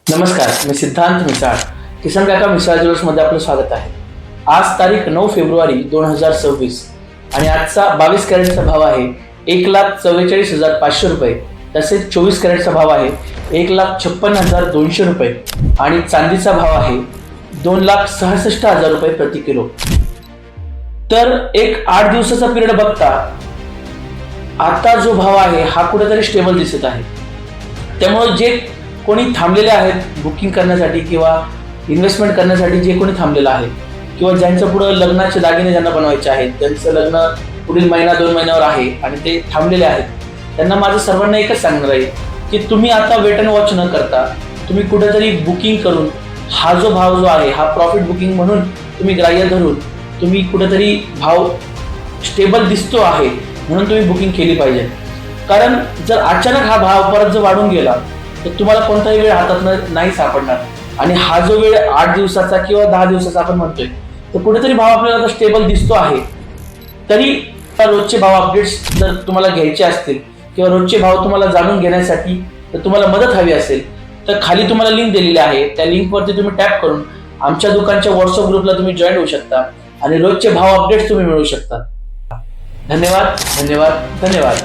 नमस्कार, मी सिद्धांत मिसाळ. किसान काका मिसाळ ज्वेलर्समध्ये आपलं स्वागत आहे. आज तारीख 9 फेब्रुवारी 2026 आणि आजचा 22 कॅरेटचा भाव आहे 1,44,500 रुपये. तसेच 24 कॅरेटचा भाव आहे 1,56,200 रुपये आणि चांदीचा भाव आहे 2,66,000 रुपये प्रति किलो. तर एक 8 दिवसाचा पिरियड बघता आता जो भाव आहे हा कुठेतरी स्टेबल दिसत आहे. त्यामुळे जे कोणी थांबलेले आहेत बुकिंग करण्यासाठी किंवा इन्व्हेस्टमेंट करण्यासाठी, जे कोणी थांबलेलं आहे किंवा ज्यांचं पुढे लग्नाचे दागिने ज्यांना बनवायचे आहेत, त्यांचं लग्न पुढील 1-2 महिन्यावर आहे आणि ते थांबलेले आहेत, त्यांना माझं सर्वांना एकच सांगणार आहे की तुम्ही आता वेट अँड वॉच न करता तुम्ही कुठेतरी बुकिंग करून हा जो भाव जो आहे हा प्रॉफिट बुकिंग म्हणून तुम्ही ग्राह्य धरून तुम्ही कुठेतरी भाव स्टेबल दिसतो आहे म्हणून तुम्ही बुकिंग केली पाहिजे. कारण जर अचानक हा भाव परत जर वाढून गेला तर तुम्हाला कोणताही वेळ हातात नाही सापडणार आणि हा जो वेळ 8 दिवसाचा किंवा 10 दिवसाचा आपण म्हणतोय तर कुठेतरी भाव आपल्याला आता स्टेबल दिसतो आहे. तरी रोजचे भाव अपडेट्स जर तुम्हाला घ्यायचे असतील किंवा रोजचे भाव तुम्हाला जाणून घेण्यासाठी जर तुम्हाला मदत हवी असेल तर खाली तुम्हाला लिंक दिलेली आहे. त्या लिंकवरती तुम्ही टॅप करून आमच्या दुकानच्या व्हॉट्सअप ग्रुपला तुम्ही जॉईन होऊ शकता आणि रोजचे भाव अपडेट्स तुम्ही मिळवू शकता. धन्यवाद, धन्यवाद, धन्यवाद.